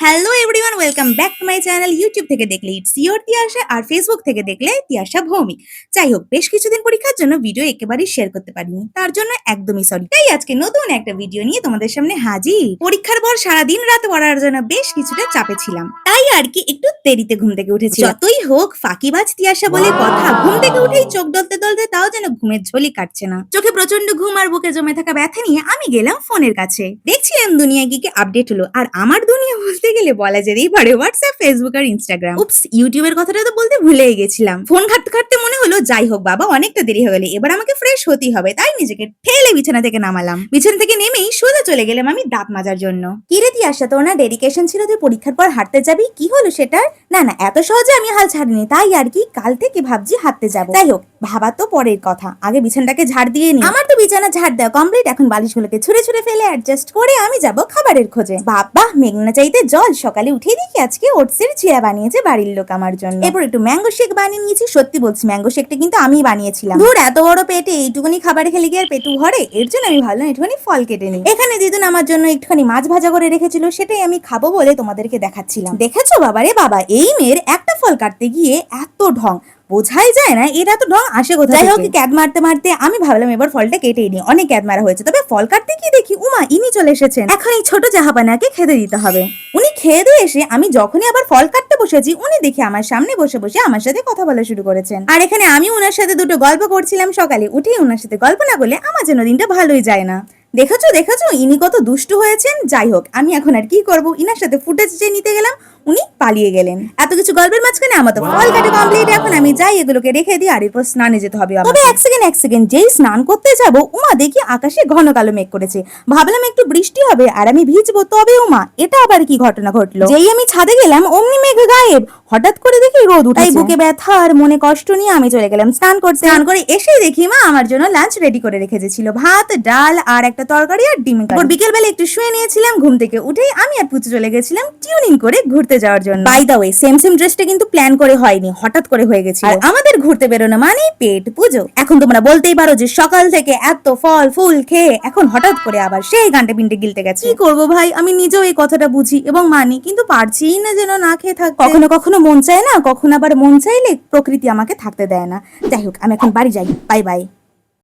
Hello everyone, welcome back to my channel. YouTube থেকে দেখলে it's your Tiyasha, আর Facebook থেকে দেখলে তিয়াশা ভৌমিক। যাই হোক, বেশ কিছুদিন পরীক্ষার জন্য ভিডিও একেবারেই শেয়ার করতে পারিনি, তার জন্য একদমই সরি। তাই আজকে নতুন একটা ভিডিও নিয়ে তোমাদের সামনে হাজির। পরীক্ষার পর সারাদিন রাত পড়ার জন্য বেশ কিছুটা চাপে ছিলাম, তাই আর কি একটু দেরিতে ঘুম থেকে উঠেছি। যতই হোক ফাঁকিবাজ তিয়াশা বলে কথা, ঘুম থেকে উঠেই চোখ ডলতে ডলতে তাও যেন ঘুমের ঝোলি কাটছে না। চোখে প্রচন্ড ঘুম আর বুকে জমে থাকা ব্যথা নিয়ে আমি গেলাম ফোনের কাছে। দেখছিলাম দুনিয়া কি কি আপডেট হলো, আর আমার দুনিয়া বলতে গেলে বলা যেতেই পারে হোয়াটসঅ্যাপ, ফেসবুক আর ইনস্টাগ্রাম। উপস, ইউটিউবের কথাটা তো বলতে ভুলেই গেছিলাম। ফোন ঘাটতে ঘাটতে মনে হলো যাই হোক বাবা, অনেকটা দেরি হয়ে গেলে এবার আমাকে ফ্রেশ হতেই হবে। তাই নিজেকে ঠেলে বিছানা থেকে নামালাম। বিছানা থেকে নেমেই সোজা চলে গেলাম আমি দাঁত মাজার জন্য। কিরে তিয়াশা, তোর না ডেডিকেশন ছিল তুই পরীক্ষার পর হাঁটতে যাবি, কি হলো সেটার? না না, এত সহজে আমি হাল ছাড়িনি। তাই আর কি, কাল থেকে ভাবছি হাঁটতে যাবো। যাই হোক, ভাবা তো পরের কথা, আগে বিছানাটাকে ঝাড় দিয়ে নি। আমার তো বিছানা ঝাড় দেওয়া কমপ্লিট। এখন বালিশগুলোকে ছুঁড়ে ছুঁড়ে ফেলে অ্যাডজাস্ট করে আমি যাব খাবারের খোঁজে। বাবা, মেঘনা চাইতে জল। সকালে উঠেই দেখি আজকে ওটসের চিড়া বানিয়েছে বাড়ির লোক আমার জন্য। এরপর একটু ম্যাঙ্গো শেক বানিয়ে নিয়েছি। সত্যি বলছি, ম্যাঙ্গো শেকটা কিন্তু আমিই বানিয়েছিলাম। ধুর, এত বড় পেটে এইটুকুনি খাবার খেলে কি আর পেটু ভরে? এর জন্য আমি ভাবলাম একটুখানি ফল কেটে নিই। এখানে দিদুন আমার জন্য একটুখানি মাছ ভাজা করে রেখেছিল, সেটাই আমি খাবো বলে তোমাদেরকে দেখাচ্ছিলাম। দেখেছো বাবারে বাবা, এই মেয়ের একটা ফল কাটতে গিয়ে এত ঢং, বোঝাই যায় না এরা তো ঢং আসে কোথায়। যাই হোক, ক্যাদ মারতে মারতে আমি ভাবলাম এবার ফলটা কেটেই নি। অনেক ক্যাদ মারা হয়েছে, তবে ফল কাটতে গিয়ে দেখি উমা ইনি চলে এসেছেন। এখন এই ছোট জাহাপানাকে খেতে দিতে হবে। উনি খেয়ে দিয়ে এসে আমি যখনই আবার ফল কাটতে বসেছি, উনি দেখি আমার সামনে বসে বসে আমার সাথে কথা বলা শুরু করেছেন। আর এখানে আমি ওনার সাথে দুটো গল্প করছিলাম। সকালে উঠেই ওনার সাথে গল্প না করলে আমার যেন দিনটা ভালোই যায় না। দেখেছো দেখেছো ইনি কত দুষ্টু হয়েছেন। যাই হোক, আমি এখন আর কি করবো, ইনার সাথে ফুটেজ যে নিতে গেলাম, উনি পালিয়ে গেলেন। এত কিছু গল্পের মাঝখানে আমার তো ফল কাটা কমপ্লিট। এখন আমি যাই, এগুলোকে রেখে দিই, আর এরপর স্নানে যেতে হবে। তবে এক সেকেন্ড, যেই স্নান করতে যাব, উমা দেখি আকাশে ঘন কালো মেঘ করেছে। ভাবলাম একটু বৃষ্টি হবে আর আমি ভিজবো, তবে উমা এটা আবার কি ঘটনা ঘটলো। যেই আমি ছাদে গেলাম অমনি মেঘ গায়েব। হঠাৎ করে দেখি রোদ উঠেছে। তাই বুকে ব্যথা আর মনে কষ্ট নিয়ে আমি চলে গেলাম স্নান করতে। স্নান করে এসেই দেখি মা আমার জন্য লাঞ্চ রেডি করে রেখেছিল, ভাত, ডাল আর একটা তরকারি আর ডিম কারি। বিকেল বেলা একটু শুয়ে নিয়েছিলাম। ঘুম থেকে উঠেই আমি আর পুচু চলে গেছিলাম টিউনিং করে ঘুরতে যাওয়ার জন্য। বাই দা ওয়ে, সেম ড্রেসটা কিন্তু প্ল্যান করে হয়নি, হঠাৎ করে হয়ে গেছে। আর আমাদের ঘুরতে বেরোনো মানে পেট পুজো। এখন তোমরা বলতেই পারো যে সকাল থেকে এত ফল ফুল খেয়ে এখন হঠাৎ করে আবার সেই গান্ডে পিন্ডে গিলতে গেছে। কি করবো ভাই, আমি নিজেও এই কথাটা বুঝি এবং মানি, কিন্তু পারছিই না যেন না খেয়ে থাক। কখনো কখনো মন চায় না, কখনো আবার মন চাইলে প্রকৃতি আমাকে থাকতে দেয় না। যাই হোক, আমি এখন বাড়ি যাই। Bye bye.